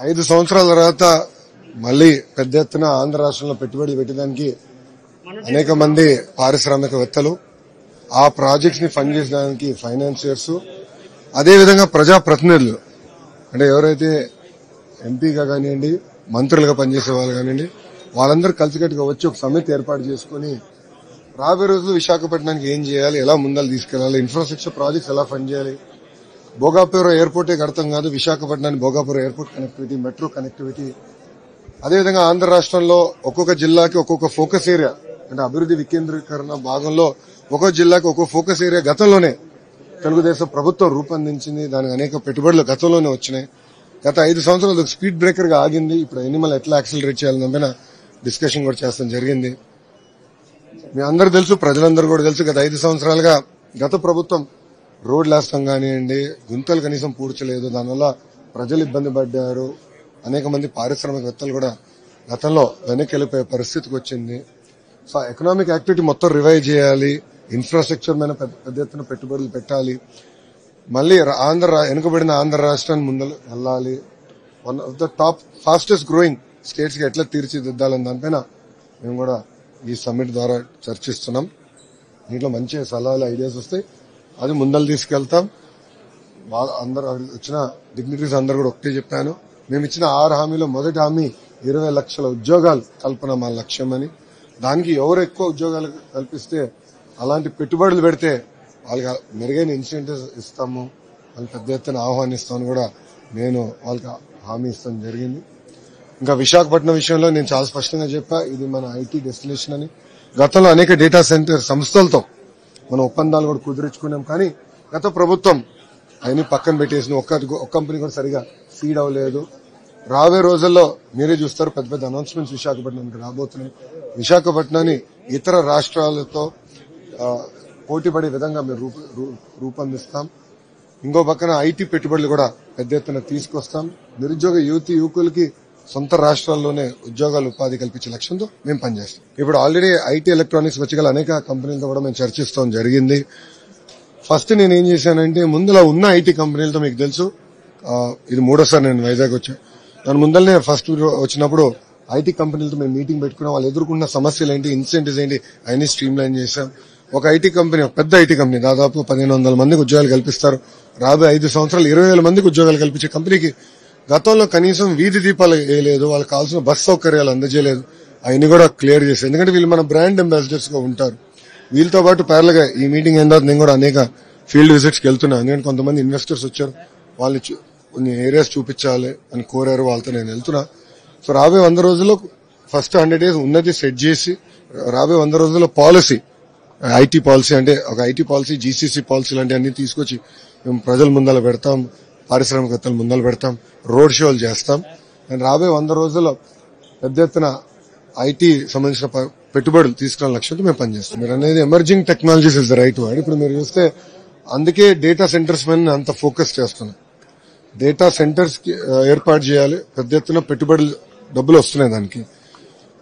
5 సంవత్సరాల తర్వాత మళ్లీ పెద్ద ఎత్తున ఆంధ్ర రాష్ట్రంలో పెట్టుబడులు పెట్టడానికి అనేక మంది పారిశ్రామికవేత్తలు ఆ ప్రాజెక్ట్స్ ని ఫండ్ చేసడానికి ఫైనాన్షియర్స్ అదేవిధంగా ప్రజాప్రతినిధులు అంటే ఎవరైతే ఎంపీగా కానివ్వండి మంత్రులుగా పనిచేసే వాళ్ళు కానివ్వండి వాళ్ళందరూ కలిసికట్టుగా వచ్చి ఒక సమితి ఏర్పాటు చేసుకుని రాబోయే రోజులు విశాఖపట్నానికి ఏం చేయాలి, ఎలా ముందలు తీసుకెళ్లాలి, ఇన్ఫ్రాస్ట్రక్చర్ ప్రాజెక్ట్స్ ఎలా ఫండ్ చేయాలి, భోగాపురం ఎయిర్పోర్టే కడతాం కాదు విశాఖపట్నానికి Bhogapuram airport connectivity, metro connectivity, అదేవిధంగా ఆంధ్ర రాష్ట్రంలో ఒక్కొక్క జిల్లాకి ఒక్కొక్క ఫోకస్ ఏరియా అంటే అభివృద్ది వికేంద్రీకరణ భాగంలో ఒక్కొక్క జిల్లాకి ఒక్కొక్క ఫోకస్ ఏరియా గతంలోనే తెలుగుదేశం ప్రభుత్వం రూపొందించింది. దానికి అనేక పెట్టుబడులు గతంలోనే వచ్చినాయి. గత 5 సంవత్సరాలు స్పీడ్ బ్రేకర్ గా ఆగింది. ఇప్పుడు ఎనిమల్ ఎట్లా యాక్సిలరేట్ చేయాలన్న డిస్కషన్ కూడా చేస్తాం జరిగింది. మీ అందరూ తెలుసు, ప్రజలందరూ కూడా తెలుసు, గత 5 సంవత్సరాలుగా గత ప్రభుత్వం రోడ్లు వేస్తాం కానివ్వండి గుంతలు కనీసం పూడ్చలేదు. దానివల్ల ప్రజలు ఇబ్బంది పడ్డారు. అనేక మంది పారిశ్రామికవేత్తలు కూడా గతంలో వెనక్కి వెళ్లిపోయే పరిస్థితికి వచ్చింది. సో ఎకనామిక్ యాక్టివిటీ మొత్తం రివైవ్ చేయాలి, ఇన్ఫ్రాస్ట్రక్చర్ మీద పెద్ద ఎత్తున పెట్టుబడులు పెట్టాలి, మళ్లీ వెనుకబడిన ఆంధ్ర రాష్ట్రాన్ని ముందు వెళ్లాలి, one of the top fastest growing states గా ఎట్లా తీర్చిదిద్దాలని దానిపైన మేము కూడా ఈ సమ్మిట్ ద్వారా చర్చిస్తున్నాం. దీంట్లో మంచి సలహాలు ఐడియాస్ వస్తాయి, అది ముందలు తీసుకెళ్తాం. అందరూ వచ్చిన డిగ్నిటరీస్ అందరూ కూడా ఒకటే చెప్పాను, మేము ఇచ్చిన 6 హామీలో మొదటి హామీ 20 లక్షల ఉద్యోగాలు కల్పన మా లక్ష్యం అని. దానికి ఎవరు ఎక్కువ ఉద్యోగాలు కల్పిస్తే అలాంటి పెట్టుబడులు పెడితే వాళ్ళకి మెరుగైన ఇన్సెంటివ్స్ ఇస్తాము, వాళ్ళు పెద్ద ఎత్తున ఆహ్వానిస్తామని కూడా నేను వాళ్ళకి హామీ ఇస్తాం జరిగింది. ఇంకా విశాఖపట్నం విషయంలో నేను చాలా స్పష్టంగా చెప్పా, ఇది మన ఐటీ డెస్టినేషన్ అని. గతంలో అనేక డేటా సెంటర్ సంస్థలతో మనం ఒప్పందాలు కూడా కుదుర్చుకున్నాం. కానీ గత ప్రభుత్వం అవన్నీ పక్కన పెట్టేసిన ఒక్క కంపెనీ కూడా సరిగా ఫీడ్ అవ్వలేదు. రాబోయే రోజుల్లో మీరే చూస్తారు పెద్ద పెద్ద అనౌన్స్మెంట్స్ విశాఖపట్నానికి రాబోతున్నాయి. విశాఖపట్నాన్ని ఇతర రాష్ట్రాలతో పోటీపడే విధంగా మేము రూపొందిస్తాం. ఇంకో పక్కన ఐటీ పెట్టుబడులు కూడా పెద్ద ఎత్తున తీసుకొస్తాం. నిరుద్యోగ యువకులకి సొంత రాష్ట్రాల్లోనే ఉద్యోగాలు ఉపాధి కల్పించే లక్ష్యంతో మేము పనిచేస్తాం. ఇప్పుడు ఆల్రెడీ ఐటీ ఎలక్ట్రానిక్స్ వచ్చి గల అనేక కంపెనీలతో కూడా మేము చర్చిస్తాం జరిగింది. ఫస్ట్ నేను ఏం చేశానంటే ముందులో ఉన్న ఐటీ కంపెనీలతో మీకు తెలుసు, ఇది 3వసారి నేను వైజాగ్ వచ్చాను. దాని ముందరనే ఫస్ట్ వచ్చినప్పుడు ఐటీ కంపెనీలతో మేము మీటింగ్ పెట్టుకున్నాం. వాళ్ళు ఎదుర్కొన్న సమస్యలు ఏంటి, ఇన్సెంటివ్స్ ఏంటి అవన్నీ స్ట్రీమ్ లైన్ చేశాం. ఒక ఐటీ కంపెనీ, ఒక పెద్ద ఐటీ కంపెనీ దాదాపు 1500 మందికి ఉద్యోగాలు కల్పిస్తారు. రాబోయే 5 సంవత్సరాలు 20,000 మందికి ఉద్యోగాలు కల్పించే కంపెనీకి గతంలో కనీసం వీధి దీపాలు వేయలేదు, వాళ్ళకి కావాల్సిన బస్ సౌకర్యాలు అందజేయలేదు. అవన్నీ కూడా క్లియర్ చేశారు. ఎందుకంటే వీళ్ళు మన బ్రాండ్ అంబాసిడర్స్ గా ఉంటారు. వీళ్ళతో పాటు ప్యారల్ గా ఈ మీటింగ్ అయిన తర్వాత నేను కూడా అనేక ఫీల్డ్ విజిట్స్ కి వెళ్తున్నాను. ఎందుకంటే కొంతమంది ఇన్వెస్టర్స్ వచ్చారు, వాళ్ళు కొన్ని ఏరియాస్ చూపించాలి అని కోరారు, వాళ్ళతో నేను వెళ్తున్నా. సో రాబోయే 100 రోజుల్లో ఫస్ట్ 100 days ఉన్నది సెట్ చేసి రాబోయే 100 రోజుల్లో పాలసీ, ఐటీ పాలసీ అంటే ఒక ఐటీ పాలసీ, జీసీసీ పాలసీ లాంటి అన్ని తీసుకొచ్చి మేము ప్రజల ముందర పెడతాం, పారిశ్రామికవేత్తల ముందర పెడతాం, రోడ్ షోలు చేస్తాం. అండ్ రాబోయే 100 రోజుల్లో పెద్ద ఎత్తున ఐటీ సంబంధించిన పెట్టుబడులు తీసుకురాని లక్ష్యంతో మేము పనిచేస్తాం. మీరు అనేది emerging technologies is the right word. ఇప్పుడు మీరు చూస్తే అందుకే డేటా సెంటర్స్ మీద అంత ఫోకస్ చేస్తున్నాం. డేటా సెంటర్స్ కి ఏర్పాటు చేయాలి, పెద్ద ఎత్తున పెట్టుబడులు డబ్బులు వస్తున్నాయి దానికి.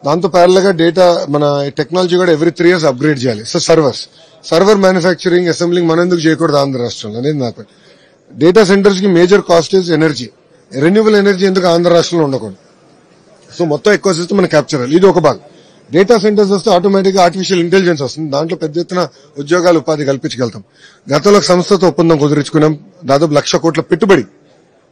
దాంతో ప్యారల్ గా డేటా మన టెక్నాలజీ కూడా ఎవ్రీ 3 years అప్గ్రేడ్ చేయాలి. సో సర్వర్ మ్యానుఫ్యాక్చరింగ్, అసెంబ్లింగ్ మనం ఎందుకు చేయకూడదు ఆంధ్ర రాష్ట్రంలో అనేది నాకు. డేటా సెంటర్స్ కి major cost is energy, renewable energy ఎందుకు ఆంధ్ర రాష్ట్రంలో ఉండకూడదు. సో మొత్తం ఎక్కువ సిస్టమ్ మనం క్యాప్చర్ చేయాలి, ఇది ఒక భాగం. డేటా సెంటర్స్ వస్తే ఆటోమేటిక్ గా ఆర్టిఫిషియల్ ఇంటెలిజెన్స్ వస్తుంది, దాంట్లో పెద్ద ఎత్తున ఉద్యోగాలు ఉపాధి కల్పించగలుగుతాం. గతంలో సంస్థతో ఒప్పందం కుదుర్చుకున్నాం, దాదాపు 1,00,000 కోట్ల పెట్టుబడి,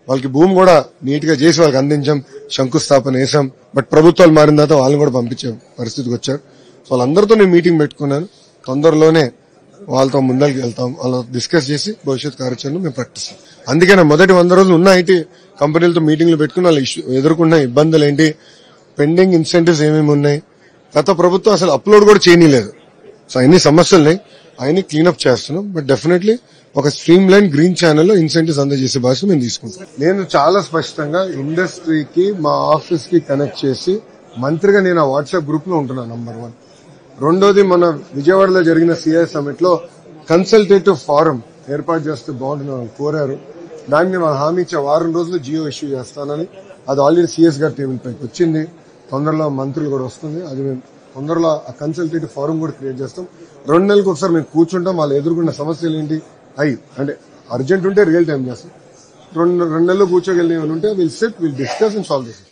వాళ్ళకి భూమి కూడా నీట్ గా చేసి వాళ్ళకి అందించాం, శంకుస్థాపన వేసాం. బట్ ప్రభుత్వాలు మారిన తర్వాత వాళ్ళని కూడా పంపించే పరిస్థితికి వచ్చారు. సో వాళ్ళందరితో నేను మీటింగ్ పెట్టుకున్నాను, తొందరలోనే వాళ్ళతో ముందరికి వెళ్తాం, వాళ్ళతో డిస్కస్ చేసి భవిష్యత్ కార్యాచరణ మేము ప్రకటిస్తాం. అందుకే మొదటి 100 రోజులు ఉన్న ఐటీ కంపెనీలతో మీటింగ్లు పెట్టుకుని వాళ్ళు ఎదుర్కొన్న ఇబ్బందులు ఏంటి, పెండింగ్ ఇన్సెంటివ్స్ ఏమేమి ఉన్నాయి, గత ప్రభుత్వం అసలు అప్లోడ్ కూడా చేయనీలేదు. సో అన్ని సమస్యలున్నాయి, అవన్నీ క్లీనప్ చేస్తున్నాం. బట్ డెఫినెట్లీ ఒక స్ట్రీమ్ లైన్ గ్రీన్ ఛానల్లో ఇన్సెంటివ్స్ అందజేసే బాధ్యత మేము తీసుకుంటాం. నేను చాలా స్పష్టంగా ఇండస్ట్రీకి మా ఆఫీస్ కి కనెక్ట్ చేసి మంత్రిగా నేను ఆ వాట్సాప్ గ్రూప్ లో ఉంటున్నాను, నంబర్ 1. రెండోది, మన విజయవాడలో జరిగిన సిఐ సమిట్ లో కన్సల్టేటివ్ ఫారం ఏర్పాటు చేస్తే బాగుంటుందని కోరారు. దాన్ని మనం హామీ ఇచ్చే 1 వారం రోజులు జియో ఇష్యూ చేస్తానని. అది ఆల్రెడీ సిఎస్ గారి టేబుల్ పైకి వచ్చింది, తొందరలో మంత్రులు కూడా వస్తుంది. అది మేము తొందరలో ఆ కన్సల్టేటివ్ ఫారం కూడా క్రియేట్ చేస్తాం. 2 నెలలకు ఒకసారి మేము కూర్చుంటాం, వాళ్ళు ఎదుర్కొన్న సమస్యలు ఏంటి అంటే అర్జెంట్ ఉంటే రియల్ టైం చేస్తాం, రెండు నెలలు కూర్చోగలిగిన ఉంటే will SIT will discuss and solve this.